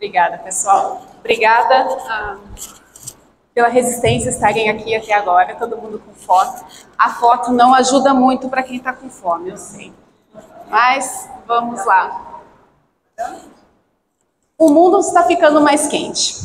Obrigada, pessoal. Obrigada pela resistência estarem aqui até agora, todo mundo com fome. A foto não ajuda muito para quem está com fome, eu sei. Mas vamos lá. O mundo está ficando mais quente.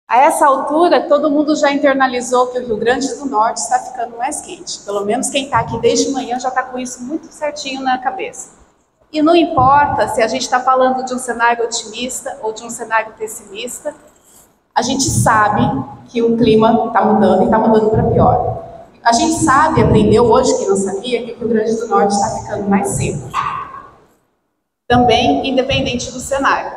A essa altura, todo mundo já internalizou que o Rio Grande do Norte está ficando mais quente. Pelo menos quem está aqui desde manhã já está com isso muito certinho na cabeça. E não importa se a gente está falando de um cenário otimista ou de um cenário pessimista, a gente sabe que o clima está mudando e está mudando para pior. A gente sabe, aprendeu hoje, quem não sabia, que o Rio Grande do Norte está ficando mais seco. Também independente do cenário.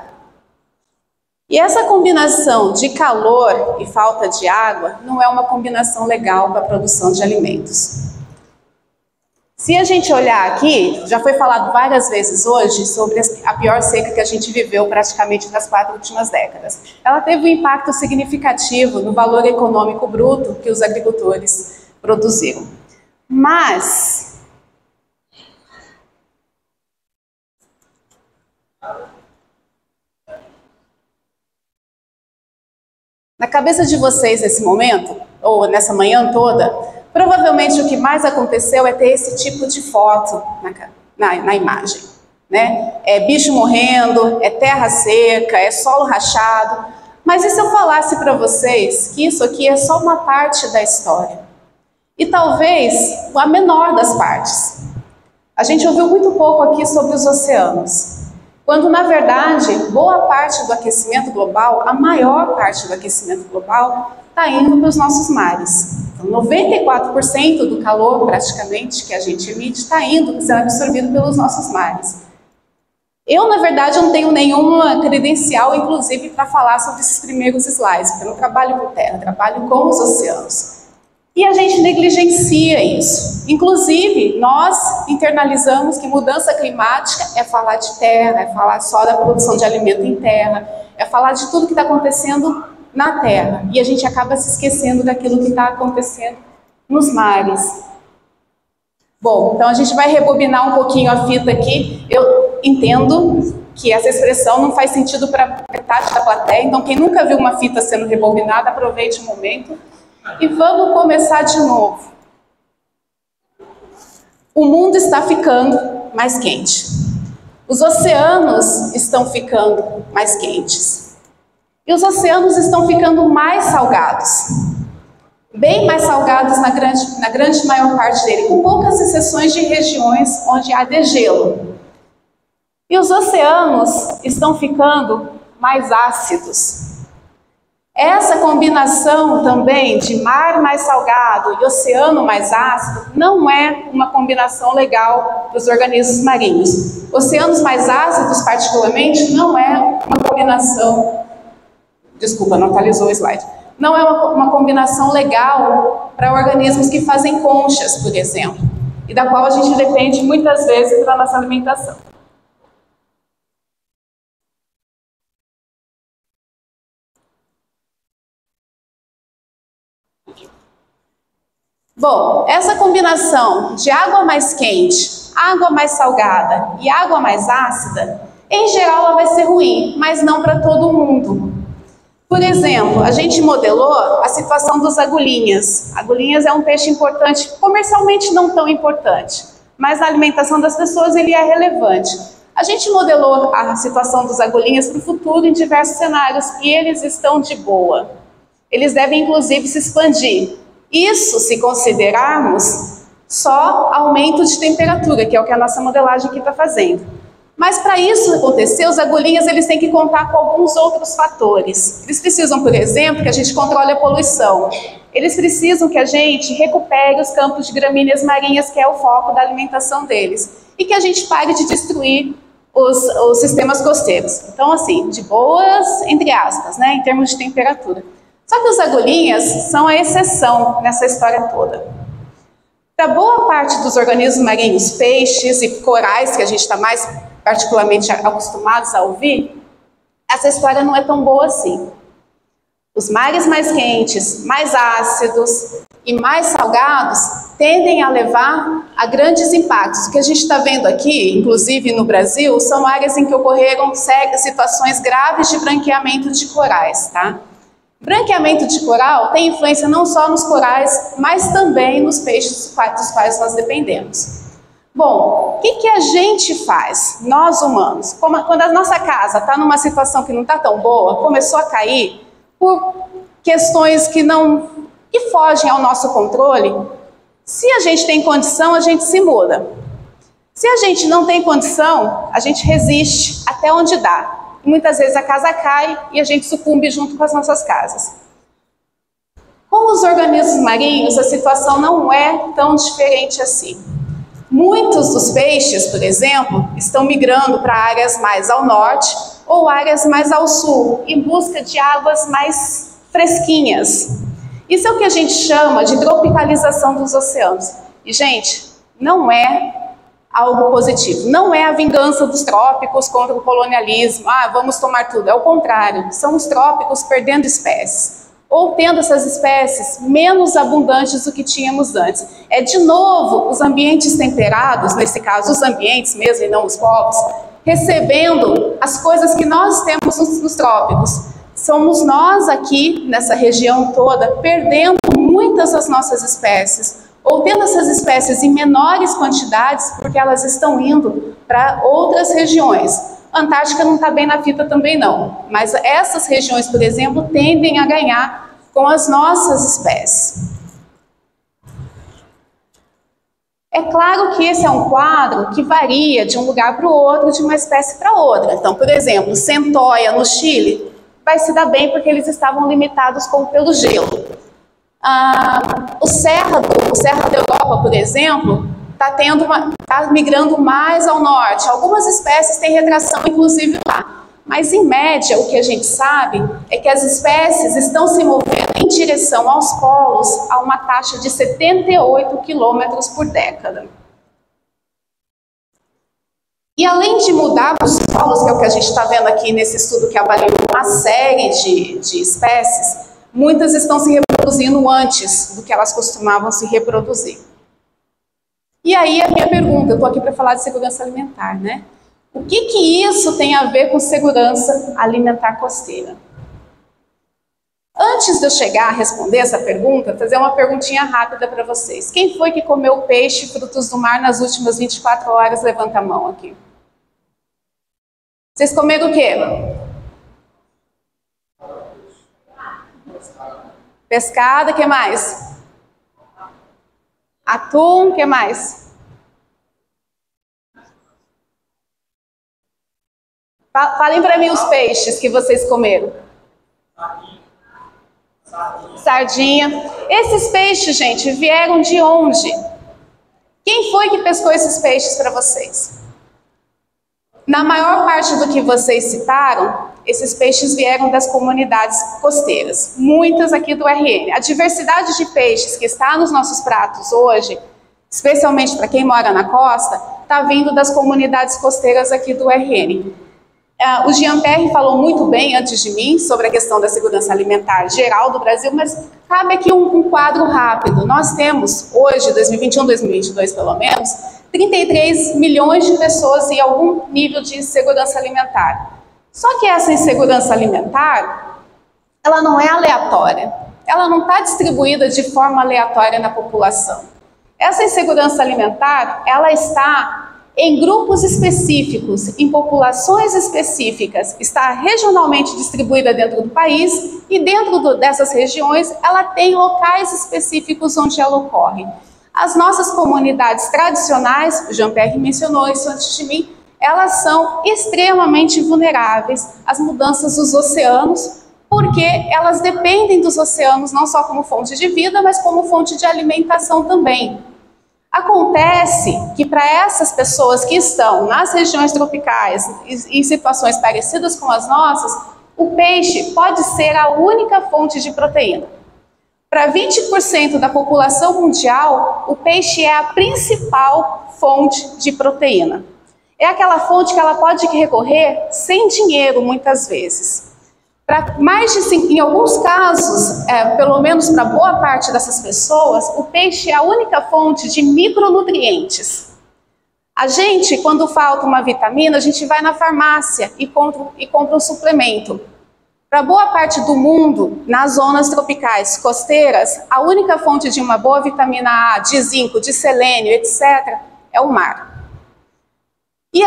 E essa combinação de calor e falta de água não é uma combinação legal para a produção de alimentos. Se a gente olhar aqui, já foi falado várias vezes hoje sobre a pior seca que a gente viveu praticamente nas 4 últimas décadas. Ela teve um impacto significativo no valor econômico bruto que os agricultores produziram. Mas na cabeça de vocês nesse momento, ou nessa manhã toda, provavelmente o que mais aconteceu é ter esse tipo de foto na imagem, né? É bicho morrendo, é terra seca, é solo rachado. Mas e se eu falasse para vocês que isso aqui é só uma parte da história? E talvez a menor das partes. A gente ouviu muito pouco aqui sobre os oceanos. Quando, na verdade, boa parte do aquecimento global, a maior parte do aquecimento global, está indo para os nossos mares. Então, 94% do calor, praticamente, que a gente emite, está indo, sendo absorvido pelos nossos mares. Eu, na verdade, não tenho nenhuma credencial, inclusive, para falar sobre esses primeiros slides, porque eu não trabalho com terra, eu trabalho com os oceanos. E a gente negligencia isso. Inclusive, nós internalizamos que mudança climática é falar de terra, é falar só da produção de alimento em terra, é falar de tudo que está acontecendo na terra. E a gente acaba se esquecendo daquilo que está acontecendo nos mares. Bom, então a gente vai rebobinar um pouquinho a fita aqui. Eu entendo que essa expressão não faz sentido para metade da plateia, então quem nunca viu uma fita sendo rebobinada, aproveite o momento. E vamos começar de novo. O mundo está ficando mais quente. Os oceanos estão ficando mais quentes. E os oceanos estão ficando mais salgados. Bem mais salgados na grande maior parte dele, com poucas exceções de regiões onde há degelo. E os oceanos estão ficando mais ácidos. Essa combinação também de mar mais salgado e oceano mais ácido não é uma combinação legal para os organismos marinhos. Oceanos mais ácidos, particularmente, não é uma combinação... Desculpa, não atualizou o slide. Não é uma combinação legal para organismos que fazem conchas, por exemplo, e da qual a gente depende muitas vezes para a nossa alimentação. Bom, essa combinação de água mais quente, água mais salgada e água mais ácida, em geral ela vai ser ruim, mas não para todo mundo. Por exemplo, a gente modelou a situação dos agulhinhas. Agulhinhas é um peixe importante, comercialmente não tão importante, mas na alimentação das pessoas ele é relevante. A gente modelou a situação dos agulhinhas para o futuro em diversos cenários e eles estão de boa. Eles devem inclusive se expandir. Isso se considerarmos só aumento de temperatura, que é o que a nossa modelagem aqui está fazendo. Mas para isso acontecer, os agulhinhas eles têm que contar com alguns outros fatores. Eles precisam, por exemplo, que a gente controle a poluição. Eles precisam que a gente recupere os campos de gramíneas marinhas, que é o foco da alimentação deles. E que a gente pare de destruir os sistemas costeiros. Então, assim, de boas, entre aspas, né, em termos de temperatura. Só que os agulhinhas são a exceção nessa história toda. Para boa parte dos organismos marinhos, peixes e corais, que a gente está mais particularmente acostumados a ouvir, essa história não é tão boa assim. Os mares mais quentes, mais ácidos e mais salgados tendem a levar a grandes impactos. O que a gente está vendo aqui, inclusive no Brasil, são áreas em que ocorreram situações graves de branqueamento de corais, tá? Branqueamento de coral tem influência não só nos corais, mas também nos peixes dos quais nós dependemos. Bom, o que a gente faz, nós humanos? Quando a nossa casa está numa situação que não está tão boa, começou a cair por questões que fogem ao nosso controle, se a gente tem condição, a gente se muda. Se a gente não tem condição, a gente resiste até onde dá. Muitas vezes a casa cai e a gente sucumbe junto com as nossas casas. Com os organismos marinhos, a situação não é tão diferente assim. Muitos dos peixes, por exemplo, estão migrando para áreas mais ao norte ou áreas mais ao sul, em busca de águas mais fresquinhas. Isso é o que a gente chama de tropicalização dos oceanos. E, gente, não é algo positivo. Não é a vingança dos trópicos contra o colonialismo. Ah, vamos tomar tudo. É o contrário. São os trópicos perdendo espécies. Ou tendo essas espécies menos abundantes do que tínhamos antes. É, de novo, os ambientes temperados, nesse caso, os ambientes mesmo e não os povos, recebendo as coisas que nós temos nos trópicos. Somos nós aqui, nessa região toda, perdendo muitas das nossas espécies, ou tendo essas espécies em menores quantidades, porque elas estão indo para outras regiões. A Antártica não está bem na fita também não, mas essas regiões, por exemplo, tendem a ganhar com as nossas espécies. É claro que esse é um quadro que varia de um lugar para o outro, de uma espécie para outra. Então, por exemplo, centoia no Chile vai se dar bem porque eles estavam limitados pelo gelo. O serra da Europa, por exemplo, está migrando mais ao norte. Algumas espécies têm retração, inclusive lá. Mas, em média, o que a gente sabe é que as espécies estão se movendo em direção aos polos a uma taxa de 78 quilômetros por década. E além de mudar os polos, que é o que a gente está vendo aqui nesse estudo que avaliou uma série de espécies, muitas estão se reproduzindo antes do que elas costumavam se reproduzir. E aí a minha pergunta, eu estou aqui para falar de segurança alimentar, né? O que isso tem a ver com segurança alimentar costeira? Antes de eu chegar a responder essa pergunta, vou fazer uma perguntinha rápida para vocês. Quem foi que comeu peixe e frutos do mar nas últimas 24 horas? Levanta a mão aqui. Vocês comeram o quê? Pescada, o que mais? Atum, o que mais? Falem para mim os peixes que vocês comeram. Sardinha. Esses peixes, gente, vieram de onde? Quem foi que pescou esses peixes para vocês? Na maior parte do que vocês citaram, esses peixes vieram das comunidades costeiras, muitas aqui do RN. A diversidade de peixes que está nos nossos pratos hoje, especialmente para quem mora na costa, está vindo das comunidades costeiras aqui do RN. O Jean-Pierre falou muito bem antes de mim sobre a questão da segurança alimentar geral do Brasil, mas cabe aqui um quadro rápido. Nós temos hoje, 2021, 2022 pelo menos, 33 milhões de pessoas em algum nível de insegurança alimentar. Só que essa insegurança alimentar, ela não é aleatória. Ela não está distribuída de forma aleatória na população. Essa insegurança alimentar, ela está em grupos específicos, em populações específicas, está regionalmente distribuída dentro do país e dentro dessas regiões ela tem locais específicos onde ela ocorre. As nossas comunidades tradicionais, o Jean-Pierre mencionou isso antes de mim, elas são extremamente vulneráveis às mudanças dos oceanos, porque elas dependem dos oceanos não só como fonte de vida, mas como fonte de alimentação também. Acontece que para essas pessoas que estão nas regiões tropicais, em situações parecidas com as nossas, o peixe pode ser a única fonte de proteína. Para 20% da população mundial, o peixe é a principal fonte de proteína. É aquela fonte que ela pode recorrer sem dinheiro, muitas vezes. Em alguns casos, pelo menos para boa parte dessas pessoas, o peixe é a única fonte de micronutrientes. A gente, quando falta uma vitamina, a gente vai na farmácia e compra um suplemento. Para boa parte do mundo, nas zonas tropicais costeiras, a única fonte de uma boa vitamina A, de zinco, de selênio, etc., é o mar. E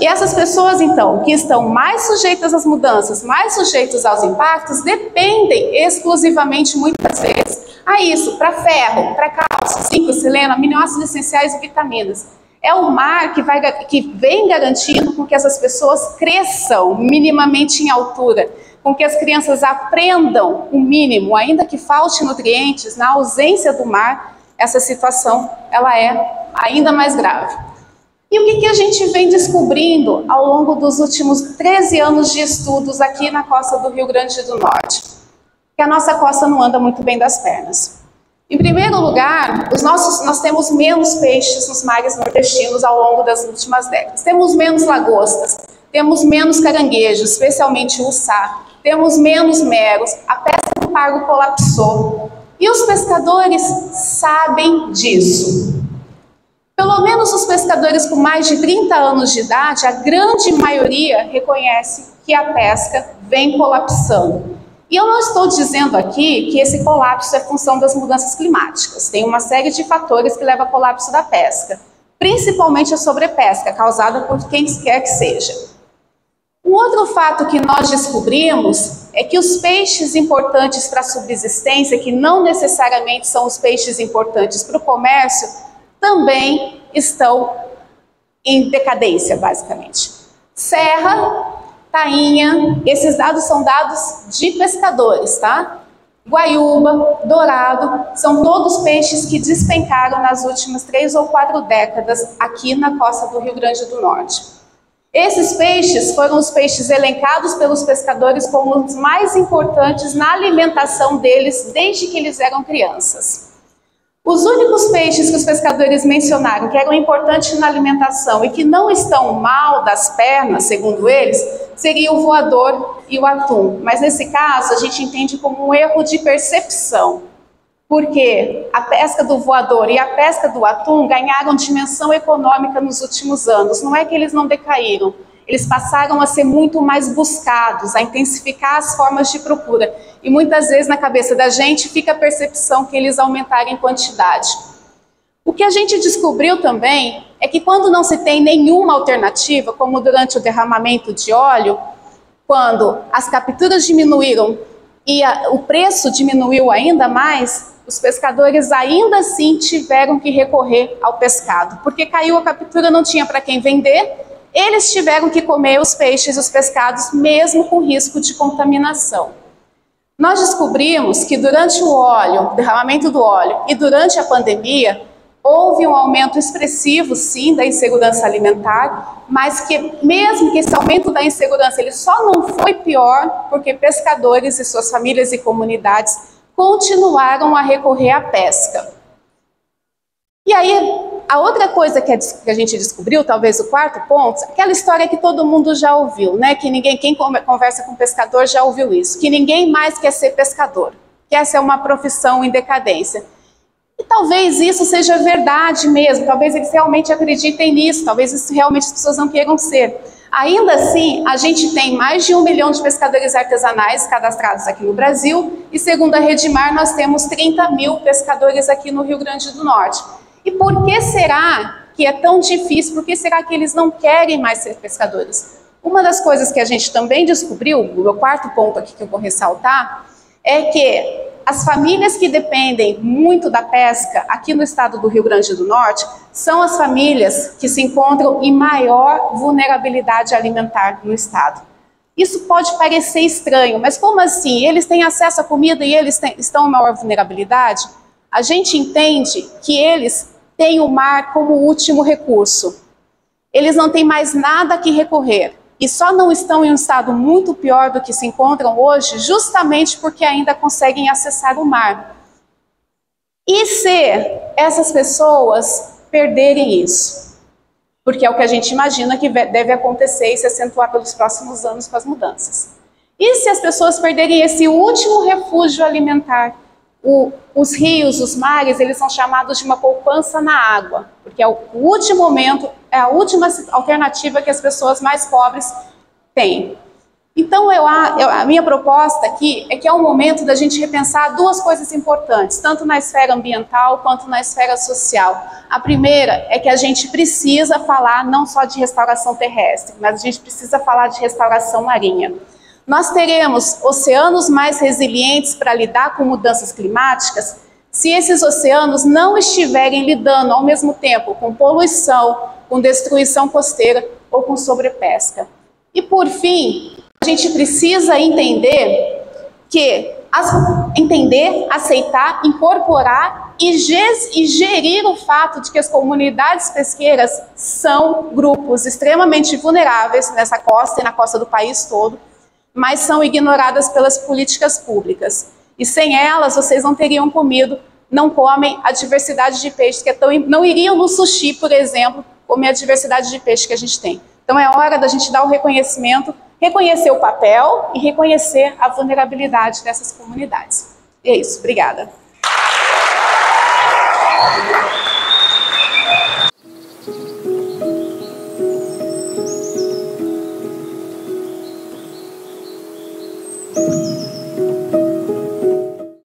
essas pessoas, então, que estão mais sujeitas às mudanças, mais sujeitas aos impactos, dependem exclusivamente, muitas vezes, a isso, para ferro, para cálcio, zinco, selênio, aminoácidos essenciais e vitaminas. É o mar que vem garantindo com que essas pessoas cresçam minimamente em altura, com que as crianças aprendam o mínimo, ainda que falte nutrientes. Na ausência do mar, essa situação ela é ainda mais grave. E o que a gente vem descobrindo ao longo dos últimos 13 anos de estudos aqui na costa do Rio Grande do Norte? Que a nossa costa não anda muito bem das pernas. Em primeiro lugar, nós temos menos peixes nos mares nordestinos ao longo das últimas décadas. Temos menos lagostas, temos menos caranguejos, especialmente o uçá, temos menos meros, a pesca do pargo colapsou. E os pescadores sabem disso. Pelo menos os pescadores com mais de 30 anos de idade, a grande maioria reconhece que a pesca vem colapsando. E eu não estou dizendo aqui que esse colapso é função das mudanças climáticas. Tem uma série de fatores que levam ao colapso da pesca, principalmente a sobrepesca, causada por quem quer que seja. Um outro fato que nós descobrimos é que os peixes importantes para a subsistência, que não necessariamente são os peixes importantes para o comércio, também estão em decadência, basicamente. Serra, tainha, esses dados são dados de pescadores, tá? Guaiúba, dourado, são todos peixes que despencaram nas últimas 3 ou 4 décadas aqui na costa do Rio Grande do Norte. Esses peixes foram os peixes elencados pelos pescadores como os mais importantes na alimentação deles desde que eles eram crianças. Os únicos peixes que os pescadores mencionaram que eram importantes na alimentação e que não estão mal das pernas, segundo eles, seria o voador e o atum. Mas nesse caso a gente entende como um erro de percepção, porque a pesca do voador e a pesca do atum ganharam dimensão econômica nos últimos anos. Não é que eles não decaíram, eles passaram a ser muito mais buscados, a intensificar as formas de procura. E muitas vezes na cabeça da gente fica a percepção que eles aumentaram em quantidade. O que a gente descobriu também é que quando não se tem nenhuma alternativa, como durante o derramamento de óleo, quando as capturas diminuíram e o preço diminuiu ainda mais, os pescadores ainda assim tiveram que recorrer ao pescado. Porque caiu a captura, não tinha para quem vender, eles tiveram que comer os peixes e os pescados, mesmo com risco de contaminação. Nós descobrimos que durante o derramamento do óleo e durante a pandemia, houve um aumento expressivo, sim, da insegurança alimentar, mas que mesmo que esse aumento da insegurança ele só não foi pior porque pescadores e suas famílias e comunidades continuaram a recorrer à pesca. E aí, a outra coisa que a gente descobriu, talvez o quarto ponto, aquela história que todo mundo já ouviu, né? Que quem conversa com pescador já ouviu isso, que ninguém mais quer ser pescador, que essa é uma profissão em decadência. E talvez isso seja verdade mesmo, talvez eles realmente acreditem nisso, talvez isso realmente as pessoas não queiram ser. Ainda assim, a gente tem mais de 1 milhão de pescadores artesanais cadastrados aqui no Brasil, e segundo a Redimar, nós temos 30 mil pescadores aqui no Rio Grande do Norte. E por que será que é tão difícil? Por que será que eles não querem mais ser pescadores? Uma das coisas que a gente também descobriu, o meu quarto ponto aqui que eu vou ressaltar, é que as famílias que dependem muito da pesca aqui no estado do Rio Grande do Norte são as famílias que se encontram em maior vulnerabilidade alimentar no estado. Isso pode parecer estranho, mas como assim? Eles têm acesso à comida e eles estão em maior vulnerabilidade? A gente entende que eles têm o mar como último recurso. Eles não têm mais nada a que recorrer. E só não estão em um estado muito pior do que se encontram hoje, justamente porque ainda conseguem acessar o mar. E se essas pessoas perderem isso? Porque é o que a gente imagina que deve acontecer e se acentuar pelos próximos anos com as mudanças. E se as pessoas perderem esse último refúgio alimentar? Os rios, os mares, eles são chamados de uma poupança na água, porque é o último momento, é a última alternativa que as pessoas mais pobres têm. Então, a minha proposta aqui é que é o momento da gente repensar duas coisas importantes, tanto na esfera ambiental quanto na esfera social. A primeira é que a gente precisa falar não só de restauração terrestre, mas a gente precisa falar de restauração marinha. Nós teremos oceanos mais resilientes para lidar com mudanças climáticas se esses oceanos não estiverem lidando ao mesmo tempo com poluição, com destruição costeira ou com sobrepesca. E por fim, a gente precisa entender, aceitar, incorporar e gerir o fato de que as comunidades pesqueiras são grupos extremamente vulneráveis nessa costa e na costa do país todo, mas são ignoradas pelas políticas públicas. E sem elas, vocês não teriam comido, não comem a diversidade de peixes, não iriam no sushi, por exemplo, comer a diversidade de peixe que a gente tem. Então é hora da gente dar o reconhecimento, reconhecer o papel e reconhecer a vulnerabilidade dessas comunidades. E é isso, obrigada.